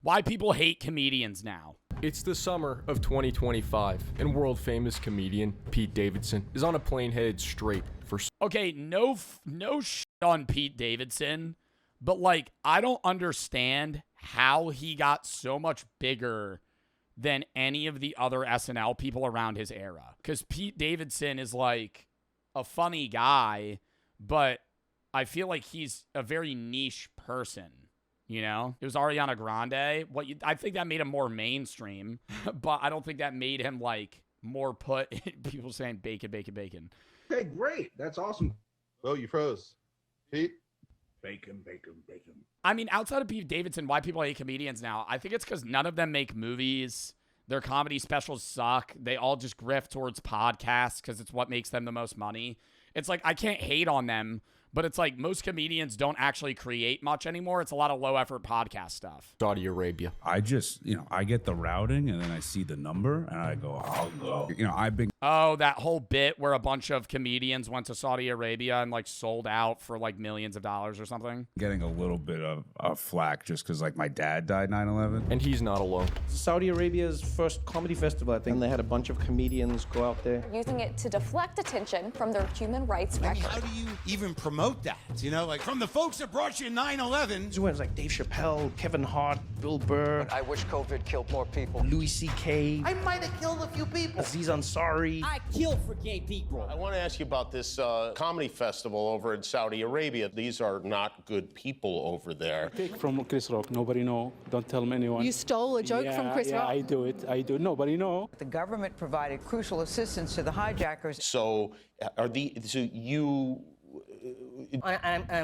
Why people hate comedians now. It's the summer of 2025, and world-famous comedian Pete Davidson is on a plane headed straight for... Okay, no shit on Pete Davidson, but, like, I don't understand how he got so much bigger than any of the other SNL people around his era. Because Pete Davidson is, like, a funny guy, but I feel like he's a very niche person. You know, it was Ariana Grande. I think that made him more mainstream, but I don't think that made him like more put. People saying bacon, bacon, bacon. Okay, great. That's awesome. Oh, you froze. Pete? Bacon, bacon, bacon. I mean, outside of Pete Davidson, why people hate comedians now? I think it's because none of them make movies. Their comedy specials suck. They all just grift towards podcasts because it's what makes them the most money. It's like, I can't hate on them. But it's like most comedians don't actually create much anymore. It's a lot of low-effort podcast stuff. Saudi Arabia. I just, I get the routing and then I see the number and I go, I'll go. I've been... Oh, that whole bit where a bunch of comedians went to Saudi Arabia and like sold out for like millions of dollars or something. Getting a little bit of flack just because like my dad died 9/11. And he's not alone. Saudi Arabia's first comedy festival, I think. And they had a bunch of comedians go out there. Using it to deflect attention from their human rights record. How do you even promote that? Like from the folks that brought you 9/11. It was like Dave Chappelle, Kevin Hart, Bill Burr. I wish COVID killed more people. Louis C.K. I might have killed a few people. Aziz Ansari. I kill for gay people. I want to ask you about this comedy festival over in Saudi Arabia. These are not good people over there. Take from Chris Rock. Nobody know. Don't tell anyone. You stole a joke from Chris Rock? Yeah, I do it. I do. Nobody know. The government provided crucial assistance to the hijackers. So I'm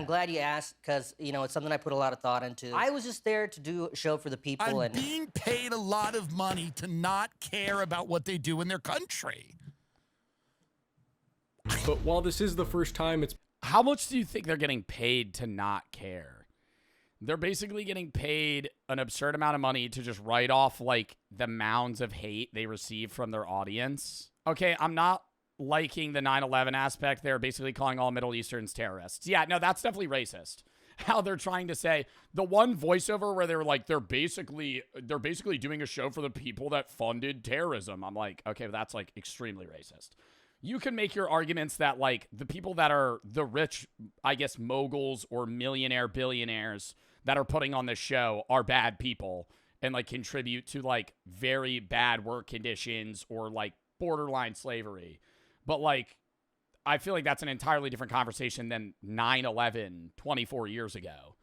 glad you asked because, it's something I put a lot of thought into. I was just there to do a show for the people. I'm being paid a lot of money to not care about what they do in their country. But while this is the first time it's... How much do you think they're getting paid to not care? They're basically getting paid an absurd amount of money to just write off, like, the mounds of hate they receive from their audience. Okay, I'm not liking the 9/11 aspect. They're basically calling all Middle Easterns terrorists. Yeah, no, that's definitely racist. How they're trying to say the one voiceover where they're like, they're basically doing a show for the people that funded terrorism. I'm like, okay, that's like extremely racist. You can make your arguments that like the people that are the rich, I guess, moguls or millionaire billionaires that are putting on this show are bad people and like contribute to like very bad work conditions or like borderline slavery. But, like, I feel like that's an entirely different conversation than 9/11 24 years ago.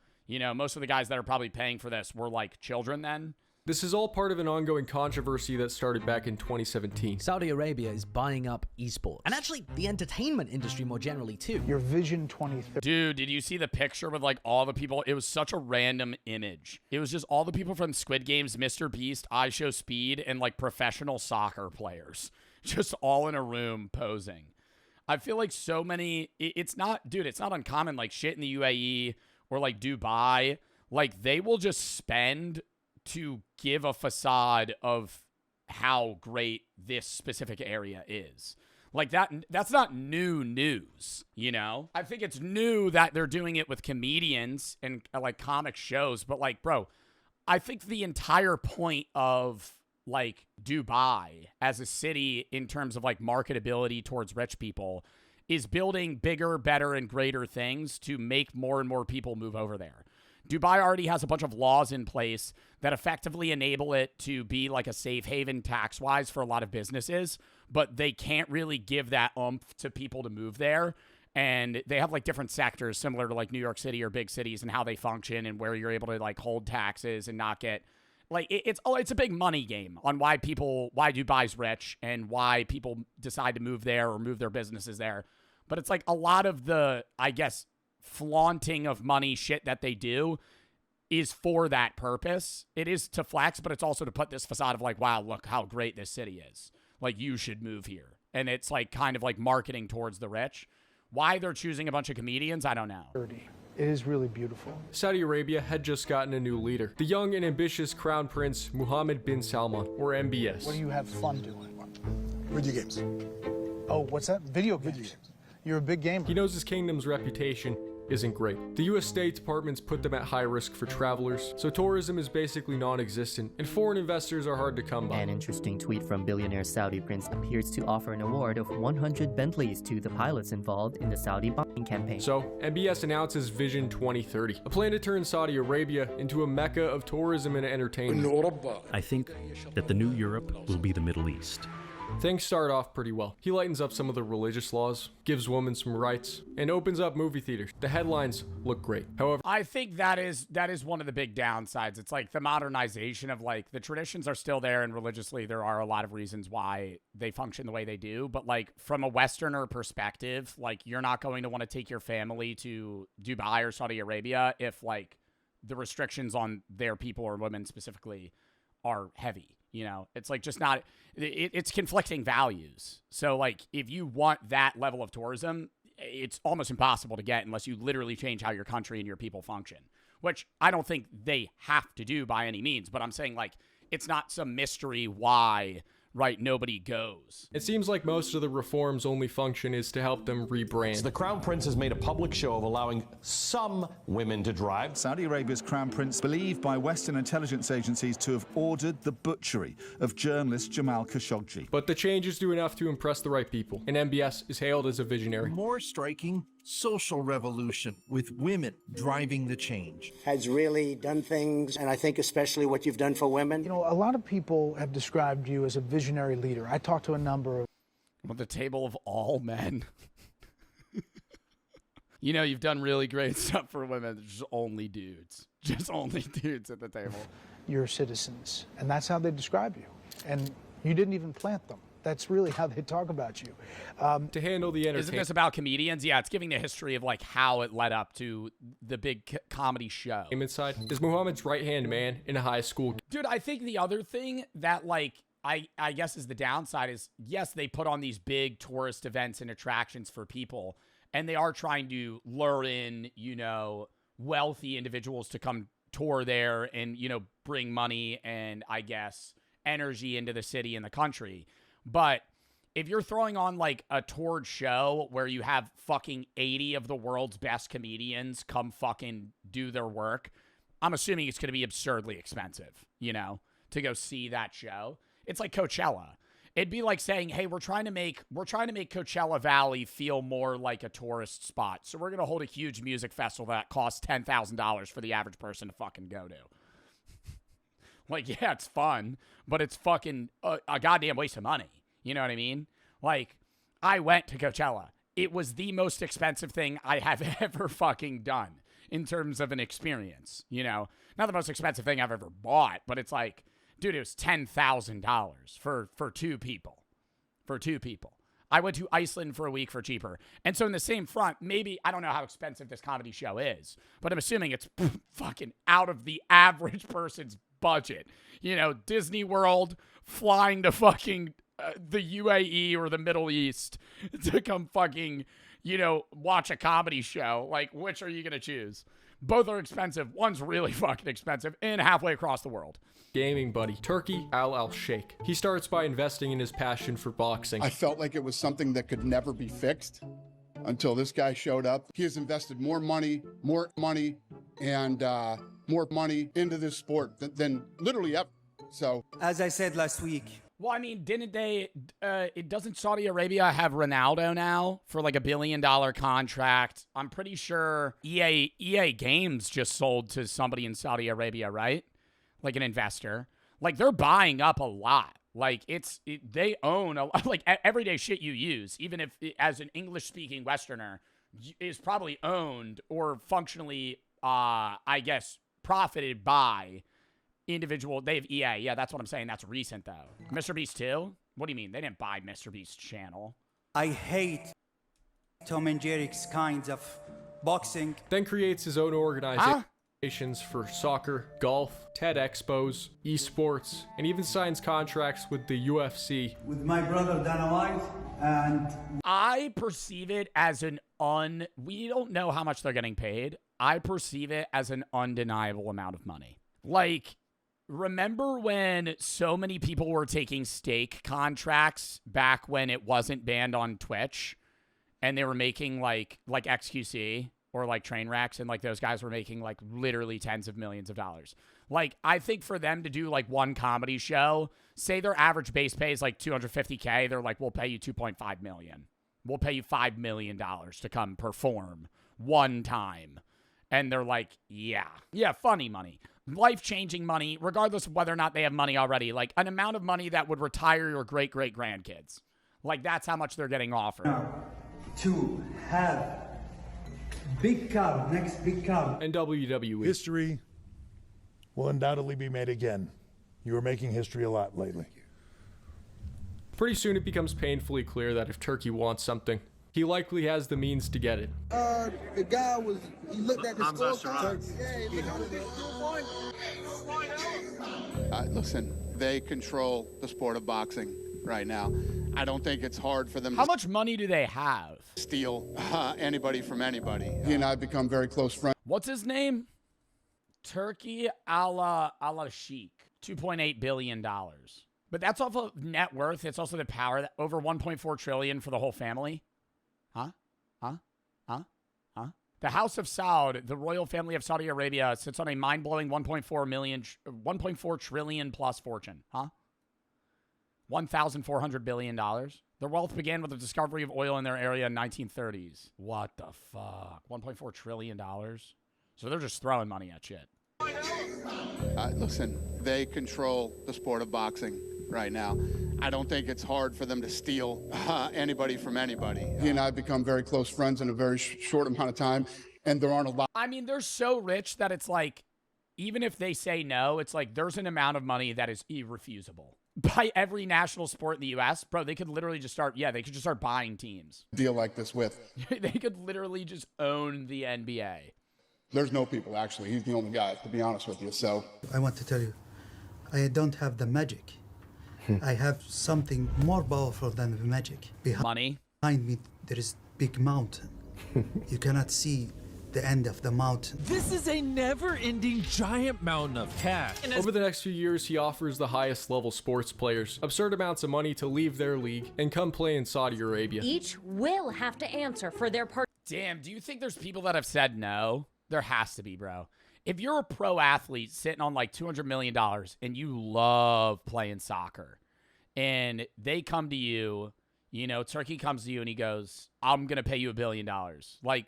Most of the guys that are probably paying for this were, like, children then. This is all part of an ongoing controversy that started back in 2017. Saudi Arabia is buying up esports. And actually, the entertainment industry more generally, too. Your Vision 2030. Dude, did you see the picture with, like, all the people? It was such a random image. It was just all the people from Squid Games, Mr. Beast, iShowSpeed, and, like, professional soccer players. Just all in a room posing. I feel like so many, it's not uncommon, like shit in the UAE or like Dubai, like they will just spend to give a facade of how great this specific area is. Like that's not new news, I think it's new that they're doing it with comedians and like comic shows, but like, bro, I think the entire point of like Dubai as a city in terms of like marketability towards rich people is building bigger, better, and greater things to make more and more people move over there. Dubai already has a bunch of laws in place that effectively enable it to be like a safe haven tax-wise for a lot of businesses, but they can't really give that oomph to people to move there. And they have like different sectors similar to like New York City or big cities and how they function and where you're able to like hold taxes and not get... Like, it's a big money game on why Dubai's rich and why people decide to move there or move their businesses there. But it's like a lot of the, I guess, flaunting of money shit that they do is for that purpose. It is to flex, but it's also to put this facade of like, wow, look how great this city is. Like, you should move here. And it's like kind of like marketing towards the rich. Why they're choosing a bunch of comedians, I don't know. It is really beautiful. Saudi Arabia had just gotten a new leader. The young and ambitious Crown Prince Mohammed bin Salman, or MBS. What do you have fun doing? Video games. Oh, what's that? Video games. You're a big gamer. He knows his kingdom's reputation isn't great. The US State Department's put them at high risk for travelers, so tourism is basically non-existent, and foreign investors are hard to come by. An interesting tweet from billionaire Saudi prince appears to offer an award of 100 Bentleys to the pilots involved in the Saudi bombing campaign. So, MBS announces Vision 2030, a plan to turn Saudi Arabia into a mecca of tourism and entertainment. I think that the new Europe will be the Middle East. Things start off pretty well. He lightens up some of the religious laws, gives women some rights, and opens up movie theaters. The headlines look great. However, I think that is one of the big downsides. It's like the modernization of like the traditions are still there, and religiously there are a lot of reasons why they function the way they do. But like from a Westerner perspective, like you're not going to want to take your family to Dubai or Saudi Arabia if like the restrictions on their people or women specifically are heavy. You know, it's like just not, it's conflicting values. So like if you want that level of tourism, it's almost impossible to get unless you literally change how your country and your people function, which I don't think they have to do by any means. But I'm saying like, it's not some mystery why, right, nobody goes. It seems like most of the reforms' only function is to help them rebrand. The Crown Prince has made a public show of allowing some women to drive. Saudi Arabia's Crown Prince, believed by Western intelligence agencies to have ordered the butchery of journalist Jamal Khashoggi. But the changes do enough to impress the right people, and MBS is hailed as a visionary. More striking, social revolution with women driving the change. Has really done things, and I think especially what you've done for women. You know, a lot of people have described you as a visionary leader. I talked to a number of... Well, the table of all men. You know, you've done really great stuff for women. There's just only dudes. Just only dudes at the table. Your citizens, and that's how they describe you. And you didn't even plant them. That's really how they talk about you. To handle the entertainment. Isn't this about comedians? Yeah, it's giving the history of like how it led up to the big comedy show. Side is Muhammad's right-hand man in a high school. Dude, I think the other thing that like I guess is the downside is, yes, they put on these big tourist events and attractions for people, and they are trying to lure in, you know, wealthy individuals to come tour there and, you know, bring money and I guess energy into the city and the country. But if you're throwing on like a toured show where you have fucking 80 of the world's best comedians come fucking do their work, I'm assuming it's going to be absurdly expensive, you know, to go see that show. It's like Coachella. It'd be like saying, hey, we're trying to make Coachella Valley feel more like a tourist spot. So we're going to hold a huge music festival that costs $10,000 for the average person to fucking go to. Like, yeah, it's fun, but it's fucking a goddamn waste of money. You know what I mean? Like, I went to Coachella. It was the most expensive thing I have ever fucking done in terms of an experience. You know, not the most expensive thing I've ever bought, but it's like, dude, it was $10,000 for two people. For two people. I went to Iceland for a week for cheaper. And so in the same front, maybe, I don't know how expensive this comedy show is, but I'm assuming it's fucking out of the average person's budget. You know, Disney World flying to fucking the UAE or the Middle East to come fucking, you know, watch a comedy show. Like, which are you going to choose? Both are expensive. One's really fucking expensive and halfway across the world. Gaming buddy, Turkey Al-Sheikh. He starts by investing in his passion for boxing. I felt like it was something that could never be fixed until this guy showed up. He has invested more money, and more money into this sport than literally ever. So, as I said last week. Well, I mean, didn't they, doesn't Saudi Arabia have Ronaldo now for like $1 billion contract? I'm pretty sure EA Games just sold to somebody in Saudi Arabia, right? Like an investor. Like they're buying up a lot. Like they own a lot, like everyday shit you use, even if as an English speaking Westerner is probably owned or functionally, I guess, profited by individual. They have EA. Yeah, that's what I'm saying. That's recent though. Mr. Beast too? What do you mean? They didn't buy Mr. Beast's channel. I hate Tom and Jerry's kinds of boxing. Then creates his own organization. For soccer, golf, TED Expos, esports, and even signs contracts with the UFC. With my brother Dana White, and I perceive it as we don't know how much they're getting paid. I perceive it as an undeniable amount of money. Like, remember when so many people were taking steak contracts back when it wasn't banned on Twitch and they were making like XQC? or like train wrecks, and like those guys were making like literally tens of millions of dollars. Like, I think for them to do like one comedy show, say their average base pay is like $250K, they're like, we'll pay you $2.5 million. We'll pay you $5 million to come perform one time. And they're like, yeah, funny money. Life-changing money, regardless of whether or not they have money already. Like, an amount of money that would retire your great-great-grandkids. Like, that's how much they're getting offered. To have big car, next big car. And WWE. History will undoubtedly be made again. You are making history a lot lately. Pretty soon it becomes painfully clear that if Turkey wants something, he likely has the means to get it. The guy he looked at the scorecard. Listen, they control the sport of boxing right now. I don't think it's hard for them How much money do they have? to steal anybody from anybody. He and I have become very close friends. What's his name? Turkey ala Sheik. $2.8 billion. But that's off of net worth. It's also the power that over $1.4 trillion for the whole family. Huh? The House of Saud, the royal family of Saudi Arabia, sits on a mind-blowing $1.4 trillion plus fortune. Huh? $1,400 billion. Their wealth began with the discovery of oil in their area in 1930s. What the fuck? $1.4 trillion? So they're just throwing money at shit. Listen, they control the sport of boxing right now. I don't think it's hard for them to steal anybody from anybody. He and I have become very close friends in a very short amount of time, and there aren't a lot. I mean, they're so rich that it's like, even if they say no, it's like there's an amount of money that is irrefusable. By every national sport in the U.S., bro, they could literally just start, they could just start buying teams. Deal like this with. They could literally just own the NBA. There's no people, actually. He's the only guy, to be honest with you, so. I want to tell you, I don't have the magic. I have something more powerful than the magic. Money. Behind me, there is big mountain. You cannot see the end of the mountain. This is a never-ending giant mountain of cash. Over the next few years, he offers the highest level sports players absurd amounts of money to leave their league and come play in Saudi Arabia. Each will have to answer for their part. Damn, do you think there's people that have said no? There has to be, bro. If you're a pro athlete sitting on like $200 million and you love playing soccer and they come to you, Turkey comes to you and he goes, I'm going to pay you $1 billion. Like,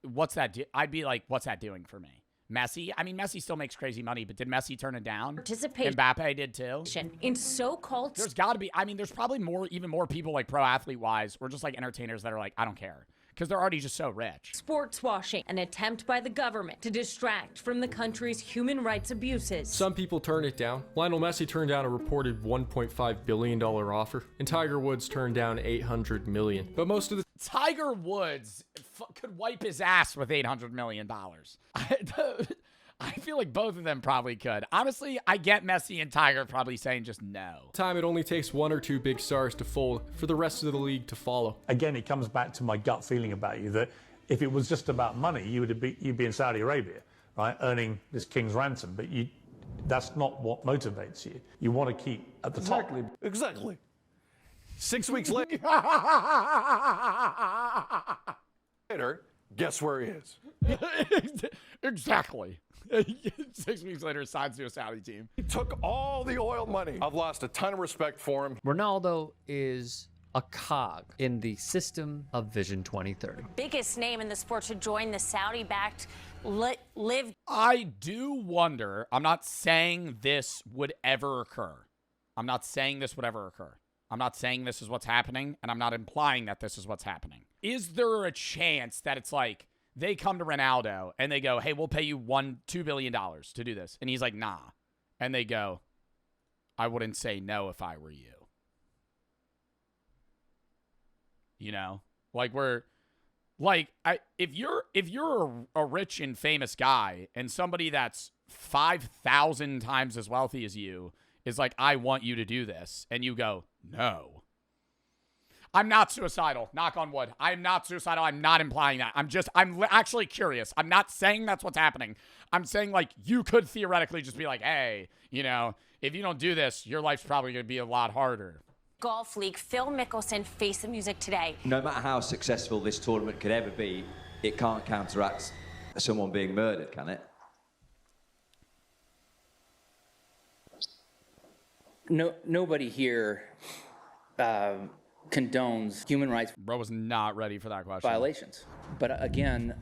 what's that? I'd be like, what's that doing for me? Messi? I mean, Messi still makes crazy money, but did Messi turn it down? Participation. Mbappe did too. In so-called. There's got to be. I mean, there's probably even more people like pro athlete wise or just like entertainers that are like, I don't care. Because they're already just so rich. Sportswashing, an attempt by the government to distract from the country's human rights abuses. Some people turn it down. Lionel Messi turned down a reported $1.5 billion offer, and Tiger Woods turned down $800 million. But most of the Tiger Woods could wipe his ass with $800 million. I feel like both of them probably could. Honestly, I get Messi and Tiger probably saying just no. Time it only takes one or two big stars to fold for the rest of the league to follow. Again, it comes back to my gut feeling about you that if it was just about money, you'd be in Saudi Arabia, right, earning this king's ransom. But that's not what motivates you. You want to keep at the top. Exactly. 6 weeks later, guess where he is? Exactly. 6 weeks later, signs to a Saudi team. He took all the oil money. I've lost a ton of respect for him. Ronaldo is a cog in the system of Vision 2030. Biggest name in the sport to join the Saudi-backed Live. I do wonder, I'm not saying this would ever occur. I'm not saying this is what's happening, and I'm not implying that this is what's happening. Is there a chance that it's like, they come to Ronaldo and they go, hey, we'll pay you $2 billion to do this. And he's like, nah. And they go, I wouldn't say no if I were you. Like if you're a rich and famous guy and somebody that's 5,000 times as wealthy as you is like, I want you to do this. And you go, no. I'm not suicidal. Knock on wood. I'm not suicidal. I'm not implying that. I'm actually curious. I'm not saying that's what's happening. I'm saying, like, you could theoretically just be like, hey, if you don't do this, your life's probably going to be a lot harder. Golf league, Phil Mickelson faced the music today. No matter how successful this tournament could ever be, it can't counteract someone being murdered, can it? Nobody here condones human rights. Bro was not ready for that question. Violations. But again,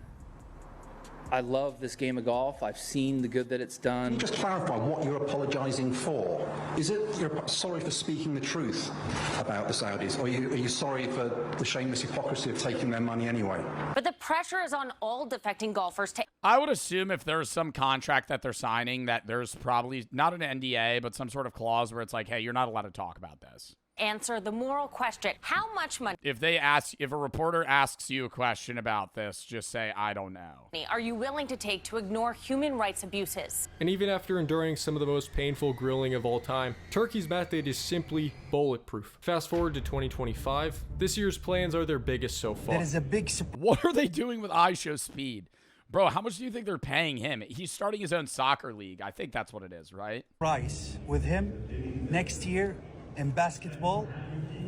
I love this game of golf. I've seen the good that it's done. Can you just clarify what you're apologising for? Is it you're sorry for speaking the truth about the Saudis, or are you sorry for the shameless hypocrisy of taking their money anyway? But the pressure is on all defecting golfers to I would assume if there's some contract that they're signing that there's probably not an NDA, but some sort of clause where it's like, hey, you're not allowed to talk about this. answer the moral question. How much money If a reporter asks you a question about this, just say, I don't know. are you willing to take to ignore human rights abuses? And even after enduring some of the most painful grilling of all time, Turkey's method is simply bulletproof. Fast forward to 2025, this year's plans are their biggest so far. There is a big What are they doing with iShowSpeed? Bro, how much do you think they're paying him? He's starting his own soccer league. I think that's what it is, right? Price with him next year in basketball.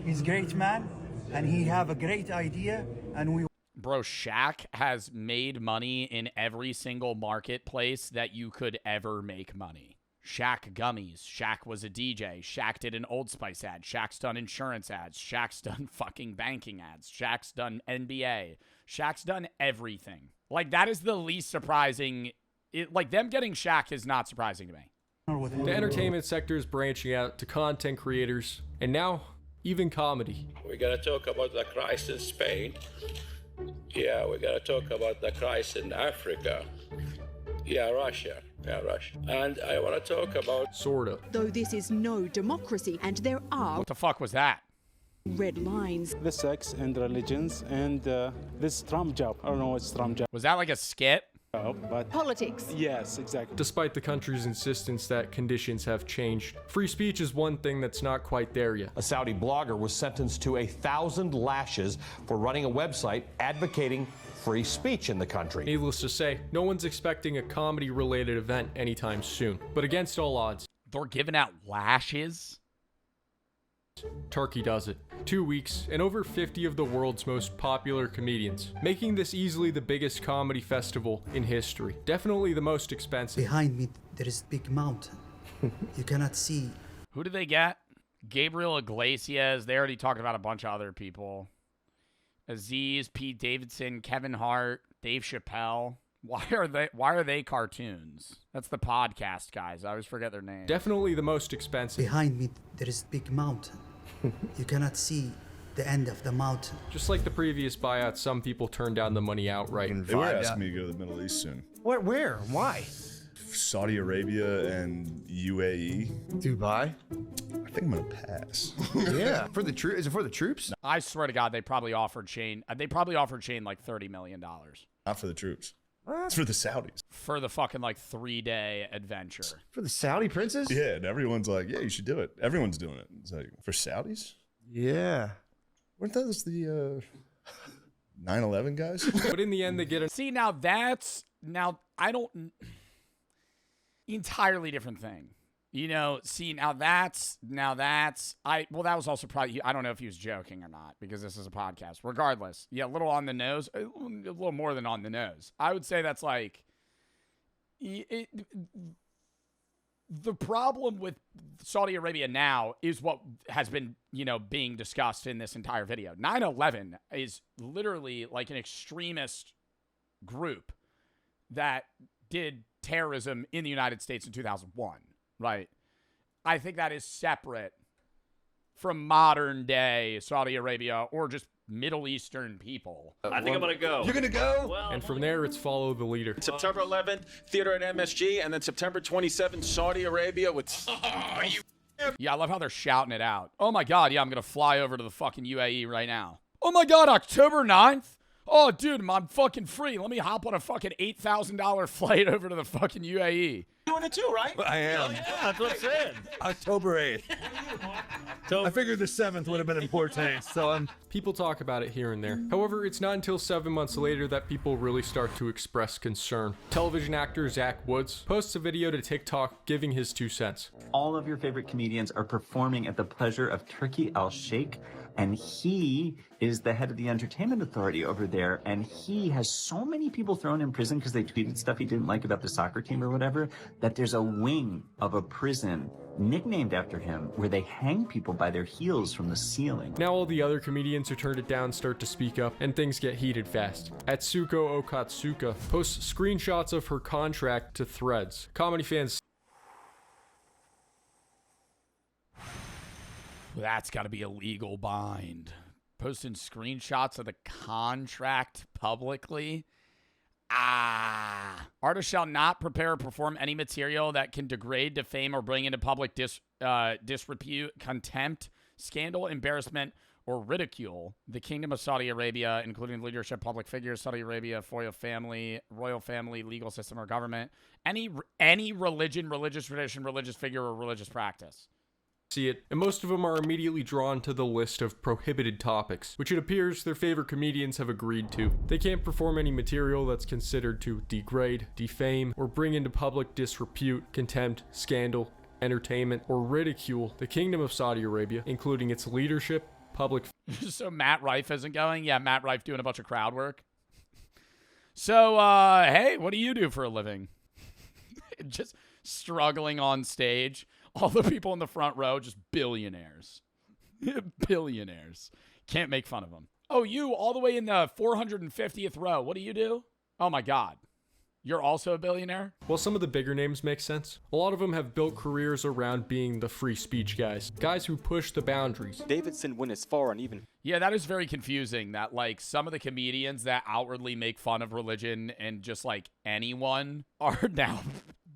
He's a great man, and he have a great idea, and we... Bro, Shaq has made money in every single marketplace that you could ever make money. Shaq gummies. Shaq was a DJ. Shaq did an Old Spice ad. Shaq's done insurance ads. Shaq's done fucking banking ads. Shaq's done NBA. Shaq's done everything. Like, that is the least surprising. Like, them getting Shaq is not surprising to me. The entertainment sector is branching out to content creators, and now, even comedy. We're going to talk about the crisis in Spain. Yeah, we're going to talk about the crisis in Africa. Yeah, Russia. And I want to talk about... Sorta. Though this is no democracy, and there are... What the fuck was that? Red lines. The sex and religions and this Trump job. I don't know what's Trump job. Was that like a skit? But politics. Yes, exactly. Despite the country's insistence that conditions have changed, free speech is one thing that's not quite there yet. A Saudi blogger was sentenced to 1,000 lashes for running a website advocating free speech in the country. Needless to say, no one's expecting a comedy-related event anytime soon. But against all odds, they're giving out lashes? Turkey does it. 2 weeks, and over 50 of the world's most popular comedians, making this easily the biggest comedy festival in history. Definitely the most expensive. Behind me, there is a big mountain. You cannot see. Who did they get? Gabriel Iglesias. They already talked about a bunch of other people. Aziz, Pete Davidson, Kevin Hart, Dave Chappelle. Why are they cartoons? That's the podcast guys. I always forget their names. Definitely the most expensive. Behind me, there is a big mountain. You cannot see the end of the mountain. Just like the previous buyout, some people turned down the money outright. They were asking me to go to the Middle East soon. Where? Why? Saudi Arabia and UAE. Dubai? I think I'm gonna pass. Yeah. For the troops? Is it for the troops? I swear to God, they probably offered Shane. They probably offered Shane like $30 million. Not for the troops. It's for the Saudis. For the fucking like 3-day adventure. For the Saudi princes? Yeah, and everyone's like, yeah, you should do it. Everyone's doing it. It's like, for Saudis? Yeah. Weren't those the 9/11 guys? But in the end, they get a... See, now I don't... Entirely different thing. You know, see, now that's... Well, that was also probably... I don't know if he was joking or not, because this is a podcast. Regardless, yeah, a little on the nose. A little more than on the nose. I would say that's like... The problem with Saudi Arabia now is what has been, being discussed in this entire video. 9/11 is literally like an extremist group that did terrorism in the United States in 2001, right? I think that is separate from modern day Saudi Arabia or just Middle Eastern people. I think I'm going to go. You're going to go? Well, and from there, it's follow the leader. September 11th, theater at MSG, and then September 27th, Saudi Arabia with... Yeah, I love how they're shouting it out. Oh my God, yeah, I'm going to fly over to the fucking UAE right now. Oh my God, October 9th? Oh, dude, I'm fucking free. Let me hop on a fucking $8,000 flight over to the fucking UAE. Doing it too, right? I am. Yeah, that's what I'm saying. October 8th. I figured the 7th would have been in poor taste, so People talk about it here and there. However, it's not until 7 months later that people really start to express concern. Television actor Zach Woods posts a video to TikTok giving his 2 cents. All of your favorite comedians are performing at the pleasure of Turki Al-Sheikh, and he is the head of the entertainment authority over there, and he has so many people thrown in prison because they tweeted stuff he didn't like about the soccer team or whatever, that there's a wing of a prison nicknamed after him where they hang people by their heels from the ceiling. Now all the other comedians who turned it down start to speak up, and things get heated fast. Atsuko Okatsuka posts screenshots of her contract to Threads. Comedy fans... That's got to be a legal bind. Posting screenshots of the contract publicly. Artists shall not prepare or perform any material that can degrade, defame, or bring into public disrepute, contempt, scandal, embarrassment, or ridicule the Kingdom of Saudi Arabia, including leadership, public figures, Saudi Arabia, royal family, legal system, or government, any religion, religious tradition, religious figure, or religious practice. See it, and most of them are immediately drawn to the list of prohibited topics, which it appears their favorite comedians have agreed to. They can't perform any material that's considered to degrade, defame, or bring into public disrepute, contempt, scandal, entertainment, or ridicule the Kingdom of Saudi Arabia, including its leadership, public... So Matt Rife isn't going? Yeah, Matt Rife doing a bunch of crowd work. So, hey, what do you do for a living? Just struggling on stage. All the people in the front row, just billionaires. Billionaires. Can't make fun of them. Oh, you, all the way in the 450th row. What do you do? Oh, my God. You're also a billionaire? While some of the bigger names make sense, a lot of them have built careers around being the free speech guys. Guys who push the boundaries. Davidson went as far and even... Yeah, that is very confusing that, like, some of the comedians that outwardly make fun of religion and just, like, anyone are now...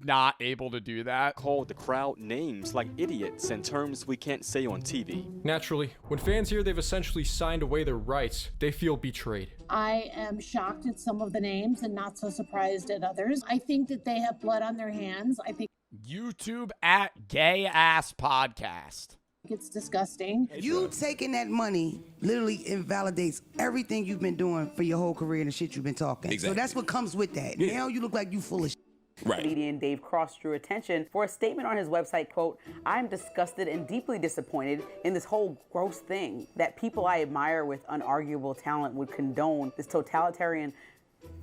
not able to do that. Call the crowd names like idiots and terms we can't say on TV. Naturally, when fans hear they've essentially signed away their rights, they feel betrayed. I am shocked at some of the names and not so surprised at others. I think that they have blood on their hands. I think YouTube at Gay Ass Podcast. It's disgusting. You taking that money literally invalidates everything you've been doing for your whole career and the shit you've been talking. Exactly. So that's what comes with that. Yeah. Now you look like you full of shit. Right. Comedian Dave Cross drew attention for a statement on his website, quote, "I'm disgusted and deeply disappointed in this whole gross thing that people I admire with unarguable talent would condone this totalitarian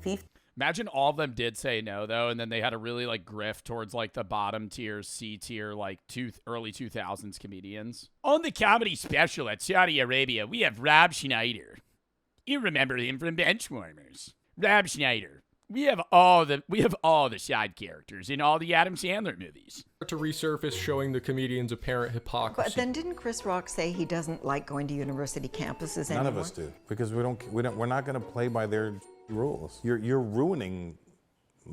thief." Imagine all of them did say no, though, and then they had a really, like, grift towards, like, the bottom tier, C tier, like, early 2000s comedians. On the comedy special at Saudi Arabia, we have Rob Schneider. You remember him from Benchwarmers. Rob Schneider. We have all the side characters in all the Adam Sandler movies. To resurface, showing the comedian's apparent hypocrisy. But then didn't Chris Rock say he doesn't like going to university campuses anymore? None of us do, because we're not going to play by their rules. You're ruining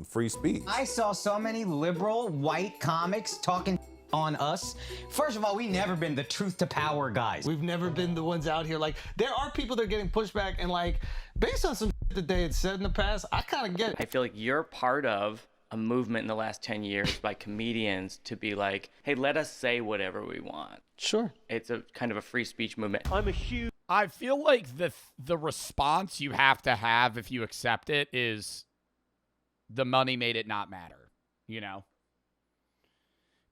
free speech. I saw so many liberal white comics talking on us. First of all, we've never been the truth to power guys. We've never been the ones out here. Like, there are people that are getting pushback, and like, based on some that they had said in the past, I kind of get it. I feel like you're part of a movement in the last 10 years by comedians to be like, hey, let us say whatever we want. Sure. It's a kind of a free speech movement. I feel like the response you have to have if you accept it is the money made it not matter, you know?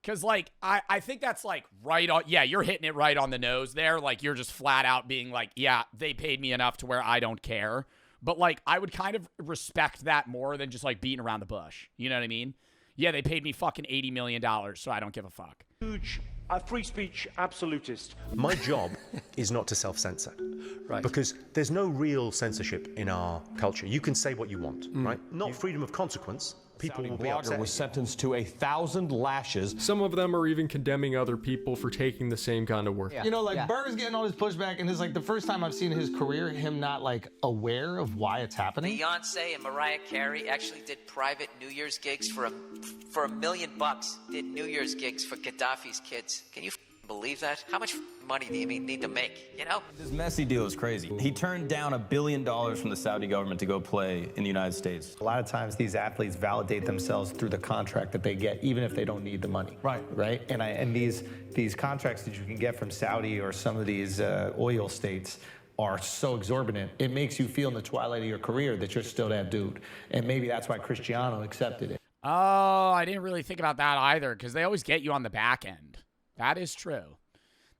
Because, like, I think that's, like, right on. Yeah, you're hitting it right on the nose there. Like, you're just flat out being like, yeah, they paid me enough to where I don't care. But, like, I would kind of respect that more than just, like, beating around the bush. You know what I mean? Yeah, they paid me fucking $80 million, so I don't give a fuck. Huge free speech absolutist. My job is not to self-censor. Right. Because there's no real censorship in our culture. You can say what you want, right? Not freedom of consequence. People will be upset. Was sentenced to 1,000 lashes. Some of them are even condemning other people for taking the same kind of work. Yeah. You know, like, Burr's getting all this pushback, and it's like the first time I've seen in his career him not, like, aware of why it's happening. Beyonce and Mariah Carey actually did private New Year's gigs for $1 million. Did New Year's gigs for Gaddafi's kids. Can you believe that? How much money do you need to make, you know? This Messi deal is crazy. He turned down $1 billion from the Saudi government to go play in the United States. A lot of times these athletes validate themselves through the contract that they get, even if they don't need the money. Right. And these contracts that you can get from Saudi or some of these oil states are so exorbitant, it makes you feel in the twilight of your career that you're still that dude. And maybe that's why Cristiano accepted it. Oh, I didn't really think about that either, because they always get you on the back end. That is true.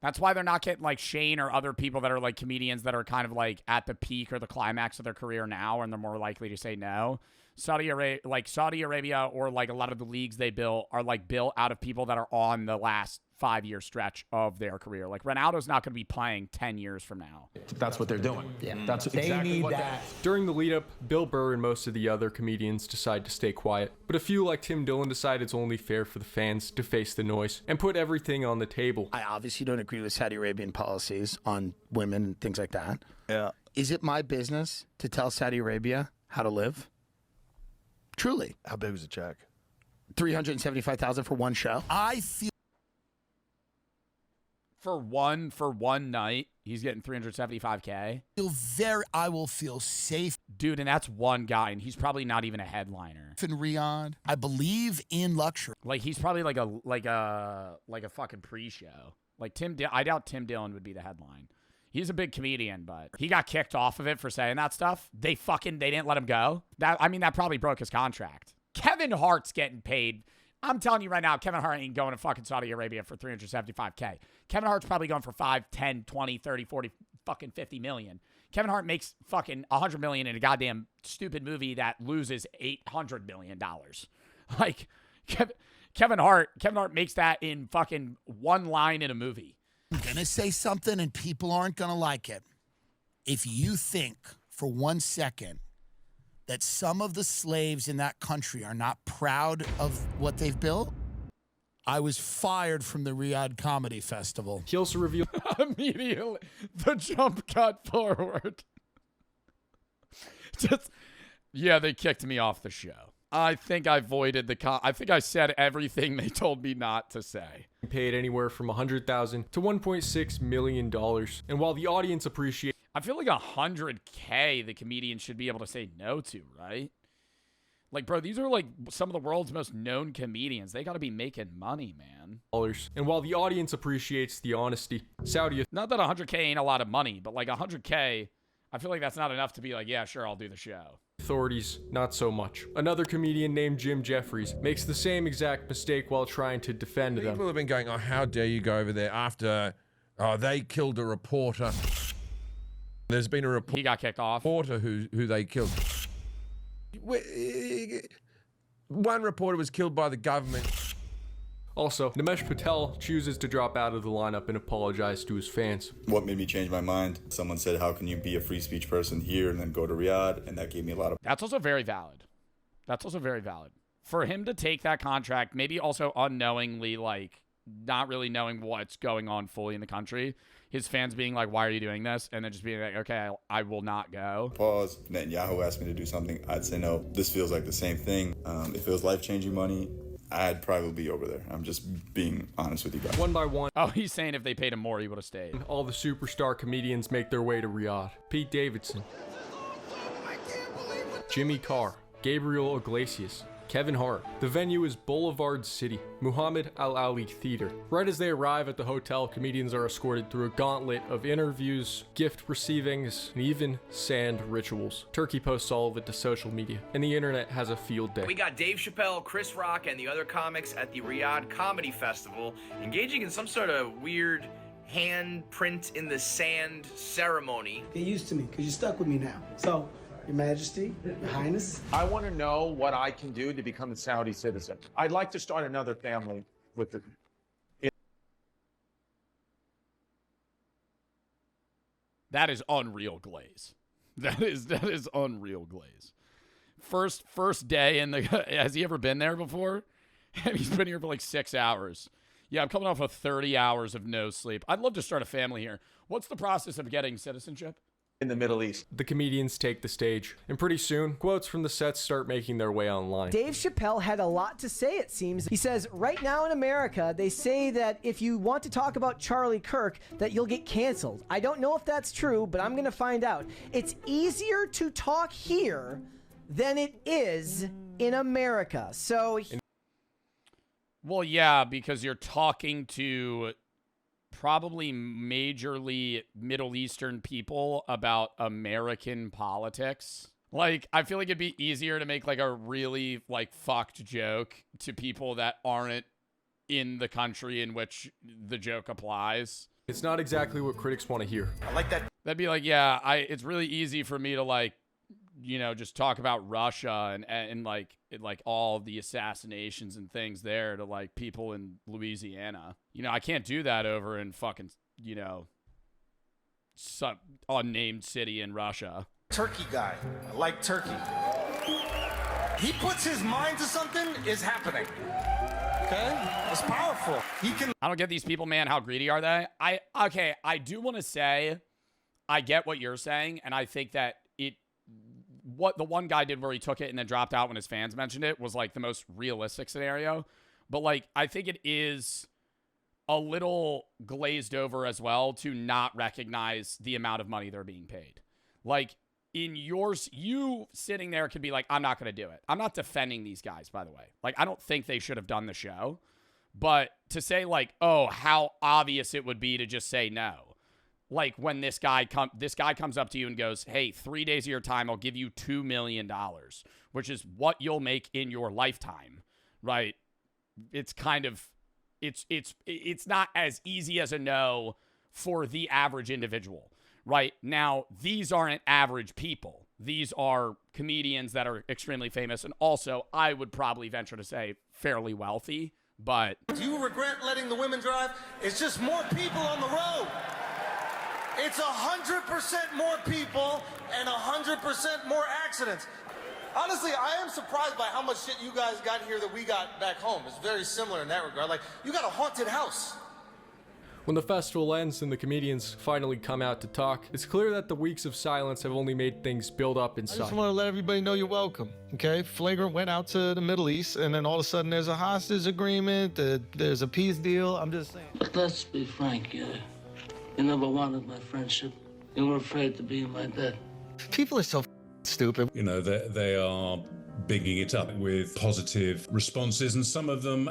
That's why they're not getting like Shane or other people that are like comedians that are kind of like at the peak or the climax of their career now, and they're more likely to say no. Saudi Arabia or like a lot of the leagues they built are like built out of people that are on the last 5-year stretch of their career. Like Ronaldo's not going to be playing 10 years from now. That's what they're doing. Yeah. That's They exactly need what that. During the lead-up, Bill Burr and most of the other comedians decide to stay quiet, but a few like Tim Dillon decide it's only fair for the fans to face the noise and put everything on the table. I obviously don't agree with Saudi Arabian policies on women and things like that. Yeah. Is it my business to tell Saudi Arabia how to live? Truly. How big was the check? $375,000 for one show. I feel For one night, he's getting $375K. I will feel safe. Dude, and that's one guy, and he's probably not even a headliner. In Riyadh, I believe in luxury. Like he's probably like a fucking pre-show. Like I doubt Tim Dillon would be the headline. He's a big comedian, but he got kicked off of it for saying that stuff. They didn't let him go. That probably broke his contract. Kevin Hart's getting paid. I'm telling you right now, Kevin Hart ain't going to fucking Saudi Arabia for $375K. Kevin Hart's probably going for 5, 10, 20, 30, 40, fucking 50 million. Kevin Hart makes fucking $100 million in a goddamn stupid movie that loses $800 million. Like, Kevin Hart makes that in fucking one line in a movie. I'm going to say something and people aren't going to like it. If you think for 1 second that some of the slaves in that country are not proud of what they've built, I was fired from the Riyadh Comedy Festival. He also revealed immediately the jump cut forward. They kicked me off the show. I think I voided I think I said everything they told me not to say. Paid anywhere from $100,000 to $1.6 million. And while the audience appreciates, I feel like $100K the comedian should be able to say no to, right? Like, bro, these are like some of the world's most known comedians. They got to be making money, man. And while the audience appreciates the honesty, Saudi... Not that $100K ain't a lot of money, but like $100K, I feel like that's not enough to be like, yeah, sure, I'll do the show. Authorities, not so much. Another comedian named Jim Jeffries makes the same exact mistake while trying to defend them. People have been going, oh, how dare you go over there after they killed a reporter. There's been a reporter. He got kicked off. Reporter who they killed. One reporter was killed by the government. Also, Nimesh Patel chooses to drop out of the lineup and apologize to his fans. What made me change my mind? Someone said, how can you be a free speech person here and then go to Riyadh? And that gave me a lot of... That's also very valid. For him to take that contract, maybe also unknowingly, like, not really knowing what's going on fully in the country, his fans being like, why are you doing this? And then just being like, okay, I will not go. Pause. Netanyahu asked me to do something. I'd say no. This feels like the same thing. If it was life-changing money, I'd probably be over there. I'm just being honest with you guys. One by one. Oh, he's saying if they paid him more, he would have stayed. All the superstar comedians make their way to Riyadh. Pete Davidson, Jimmy Carr, Gabriel Iglesias, Kevin Hart. The venue is Boulevard City, Muhammad Al Ali Theater. Right as they arrive at the hotel, comedians are escorted through a gauntlet of interviews, gift receivings, and even sand rituals. Turkey posts all of it to social media, and the internet has a field day. We got Dave Chappelle, Chris Rock, and the other comics at the Riyadh Comedy Festival engaging in some sort of weird handprint in the sand ceremony. Get used to me, because you're stuck with me now. So, Your Majesty, Your Highness. I want to know what I can do to become a Saudi citizen. I'd like to start another family with the... That is unreal glaze. That is unreal glaze. First day in the... Has he ever been there before? He's been here for like 6 hours. Yeah, I'm coming off of 30 hours of no sleep. I'd love to start a family here. What's the process of getting citizenship? in the Middle East. The comedians take the stage, and pretty soon, quotes from the sets start making their way online. Dave Chappelle had a lot to say, it seems. He says, right now in America, they say that if you want to talk about Charlie Kirk, that you'll get canceled. I don't know if that's true, but I'm going to find out. It's easier to talk here than it is in America. So... Well, yeah, because you're talking to probably majorly Middle Eastern people about American politics. Like, I feel like it'd be easier to make like a really like fucked joke to people that aren't in the country in which the joke applies. It's not exactly what critics want to hear. I like that. That'd be like, yeah, it's really easy for me to like, you know, just talk about Russia and like all the assassinations and things there to like people in Louisiana. You know, I can't do that over in fucking, you know, some unnamed city in Russia. Turkey guy. I like turkey. He puts his mind to something, is happening. Okay? It's powerful. I don't get these people, man. How greedy are they? I do want to say, I get what you're saying, and I think that what the one guy did where he took it and then dropped out when his fans mentioned it was like the most realistic scenario. But like, I think it is a little glazed over as well to not recognize the amount of money they're being paid. Like in yours, you sitting there could be like, I'm not going to do it. I'm not defending these guys, by the way. Like, I don't think they should have done the show, but to say like, oh, how obvious it would be to just say no. Like when this guy comes up to you and goes, hey, 3 days of your time, I'll give you $2 million, which is what you'll make in your lifetime, right? It's kind of, it's not as easy as a no for the average individual, right? Now, these aren't average people. These are comedians that are extremely famous. And also, I would probably venture to say fairly wealthy, but... Do you regret letting the women drive? It's just more people on the road. It's 100% more people and 100% more accidents. Honestly, I am surprised by how much shit you guys got here that we got back home. It's very similar in that regard. Like, you got a haunted house. When the festival ends and the comedians finally come out to talk, it's clear that the weeks of silence have only made things build up I inside. just want to let everybody know you're welcome, okay? Flagrant went out to the Middle East, and then all of a sudden there's a hostage agreement, there's a peace deal. I'm just saying. But let's be frank, you never wanted my friendship. You were afraid to be in my debt. People are so stupid. You know, they are bigging it up with positive responses, and some of them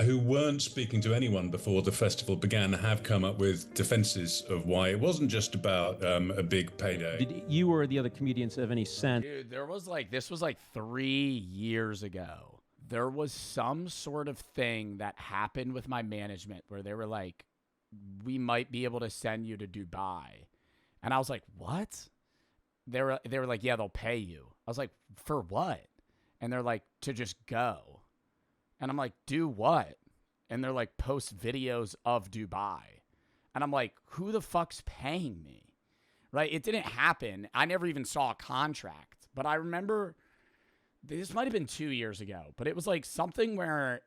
who weren't speaking to anyone before the festival began have come up with defenses of why it wasn't just about a big payday. Did you or the other comedians have any sense? Dude, this was like 3 years ago. There was some sort of thing that happened with my management where they were like, we might be able to send you to Dubai. And I was like, what? They were like, yeah, they'll pay you. I was like, for what? And they're like, to just go. And I'm like, do what? And they're like, post videos of Dubai. And I'm like, who the fuck's paying me? Right? It didn't happen. I never even saw a contract. But I remember, this might have been 2 years ago, but it was like something where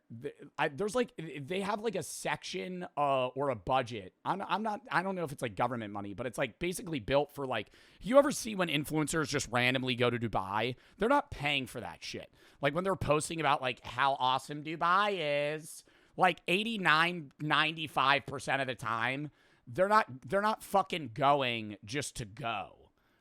there's like, they have like a section or a budget. I don't know if it's like government money, but it's like basically built for like, you ever see when influencers just randomly go to Dubai? They're not paying for that shit. Like when they're posting about like how awesome Dubai is, like 89, 95% of the time, they're not fucking going just to go.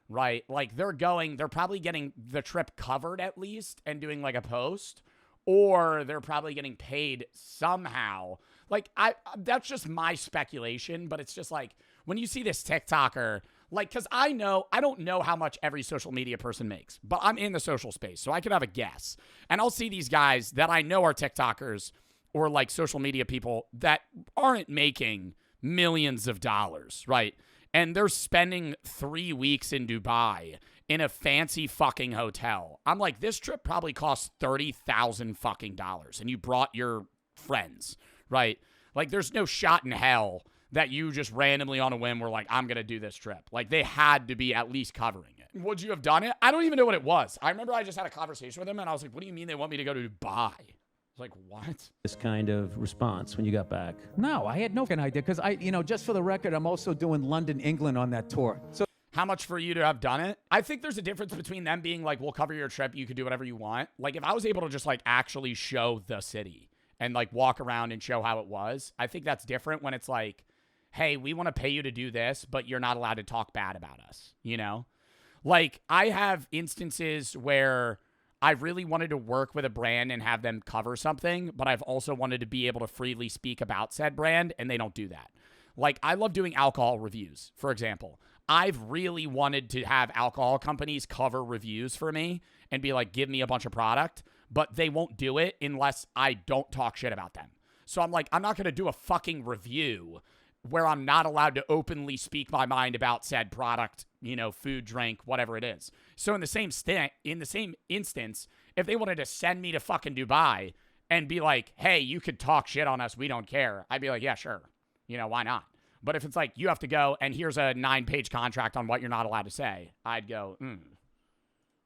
Right? Like they're probably getting the trip covered at least and doing like a post, or they're probably getting paid somehow. Like that's just my speculation, but it's just like when you see this TikToker, like, cause I don't know how much every social media person makes, but I'm in the social space, so I could have a guess. And I'll see these guys that I know are TikTokers or like social media people that aren't making millions of dollars, right? And they're spending 3 weeks in Dubai in a fancy fucking hotel. I'm like, this trip probably costs $30,000 fucking dollars, and you brought your friends, right? Like, there's no shot in hell that you just randomly on a whim were like, I'm gonna do this trip. Like, they had to be at least covering it. Would you have done it? I don't even know what it was. I remember I just had a conversation with him, and I was like, what do you mean they want me to go to Dubai? I was like, what? This kind of response when you got back? No, I had no fucking idea, because just for the record, I'm also doing London, England on that tour. So How much for you to have done it? I think there's a difference between them being like, we'll cover your trip, you can do whatever you want. Like, if I was able to just like actually show the city and like walk around and show how it was, I think that's different when it's like, hey, we want to pay you to do this, but you're not allowed to talk bad about us, you know? Like, I have instances where I really wanted to work with a brand and have them cover something, but I've also wanted to be able to freely speak about said brand, and they don't do that. Like, I love doing alcohol reviews, for example. I've really wanted to have alcohol companies cover reviews for me and be like, give me a bunch of product, but they won't do it unless I don't talk shit about them. So I'm like, I'm not going to do a fucking review where I'm not allowed to openly speak my mind about said product, you know, food, drink, whatever it is. So in the same instance, if they wanted to send me to fucking Dubai and be like, hey, you could talk shit on us, we don't care, I'd be like, yeah, sure. You know, why not? But if it's like, you have to go and here's a 9-page contract on what you're not allowed to say, I'd go,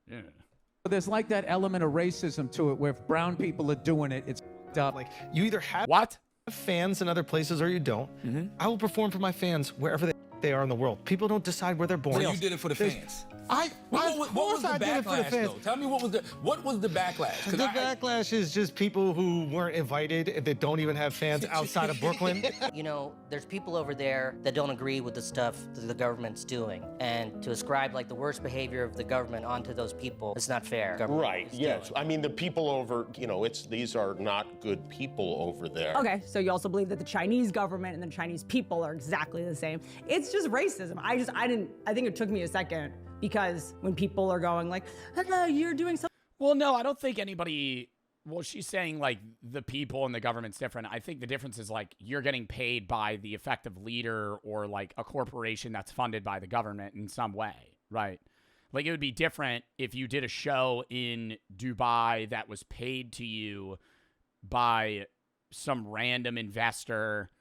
yeah. There's like that element of racism to it where if brown people are doing it, it's up. Like, you either have fans in other places or you don't. I will perform for my fans wherever they are in the world. People don't decide where they're born. So you did it for the fans. What was the backlash, though? Tell me what was the backlash? The backlash is just people who weren't invited that don't even have fans outside of Brooklyn. You know, there's people over there that don't agree with the stuff that the government's doing, and to ascribe like the worst behavior of the government onto those people, it's not fair. Right, yes. I mean, the people over, you know, these are not good people over there. Okay, so you also believe that the Chinese government and the Chinese people are exactly the same. It's just racism. I think it took me a second, because when people are going like, hello, you're doing something. Well, no, I don't think anybody, well, she's saying like the people and the government's different. I think the difference is like you're getting paid by the effective leader or like a corporation that's funded by the government in some way, right? Like it would be different if you did a show in Dubai that was paid to you by some random investor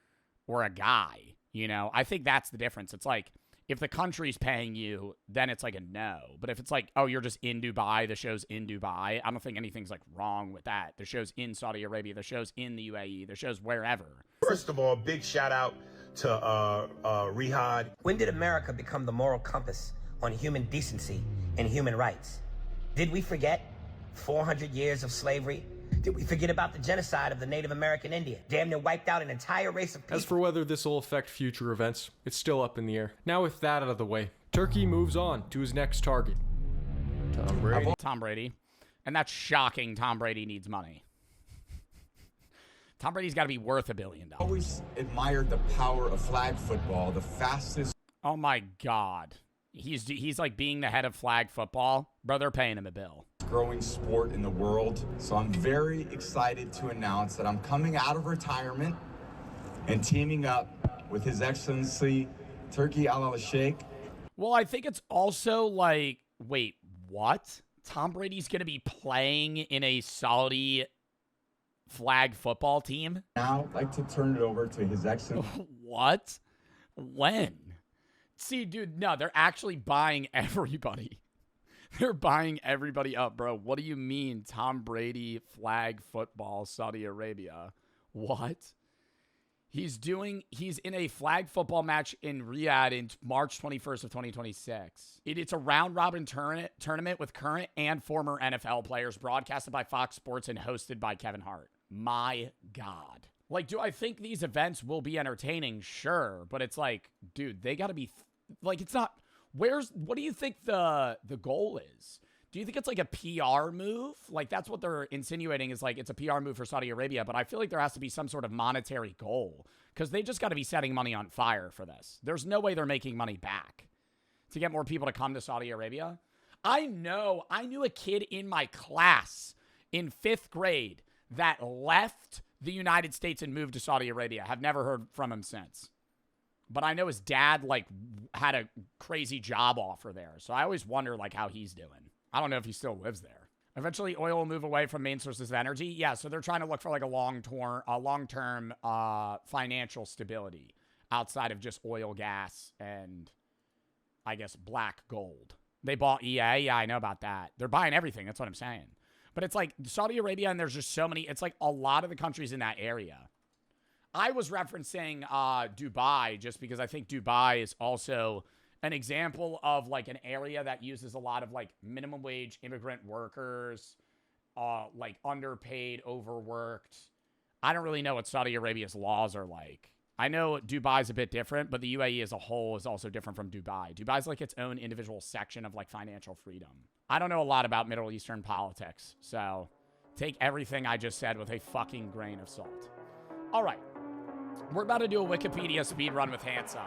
or a guy, you know? I think that's the difference. It's like, if the country's paying you, then it's like a no. But if it's like, oh, you're just in Dubai, the show's in Dubai, I don't think anything's like wrong with that. The show's in Saudi Arabia, the show's in the UAE, the show's wherever. First of all, big shout out to Rihad. When did America become the moral compass on human decency and human rights? Did we forget 400 years of slavery? Did we forget about the genocide of the Native American Indian? Damn near wiped out an entire race of people. As for whether this will affect future events, it's still up in the air. Now with that out of the way, Turkey moves on to his next target. Tom Brady. And that's shocking. Tom Brady needs money. Tom Brady's got to be worth $1 billion. Always admired the power of flag football, the fastest. Oh my God. He's like being the head of flag football. Bro, they're paying him a bill. Growing sport in the world. So I'm very excited to announce that I'm coming out of retirement and teaming up with His Excellency Turki Al-Sheikh. Well, I think it's also like, wait, what? Tom Brady's going to be playing in a Saudi flag football team? Now I'd like to turn it over to His Excellency. What? When? See, dude, no, they're actually buying everybody. They're buying everybody up, bro. What do you mean, Tom Brady, flag football, Saudi Arabia? What? He's in a flag football match in Riyadh in March 21st of 2026. It's a round-robin tournament with current and former NFL players, broadcasted by Fox Sports and hosted by Kevin Hart. My God. Like, do I think these events will be entertaining? Sure. But it's like, dude, they got to be... like, it's not... what do you think the goal is? Do you think it's like a PR move? Like, that's what they're insinuating is like it's a PR move for Saudi Arabia, but I feel like there has to be some sort of monetary goal because they just got to be setting money on fire for this. There's no way they're making money back to get more people to come to Saudi Arabia. I knew a kid in my class in 5th grade that left the United States and moved to Saudi Arabia. Have never heard from him since. But I know his dad, like, had a crazy job offer there. So I always wonder, like, how he's doing. I don't know if he still lives there. Eventually, oil will move away from main sources of energy. Yeah, so they're trying to look for, like, a long-term financial stability outside of just oil, gas, and, I guess, black gold. They bought EA. Yeah, I know about that. They're buying everything. That's what I'm saying. But it's like Saudi Arabia, and there's just so many. It's like a lot of the countries in that area. I was referencing Dubai just because I think Dubai is also an example of like an area that uses a lot of like minimum wage immigrant workers, like underpaid, overworked. I don't really know what Saudi Arabia's laws are like. I know Dubai's a bit different, but the UAE as a whole is also different from Dubai. Dubai's like its own individual section of like financial freedom. I don't know a lot about Middle Eastern politics, so take everything I just said with a fucking grain of salt. All right. We're about to do a Wikipedia speed run with Handsome.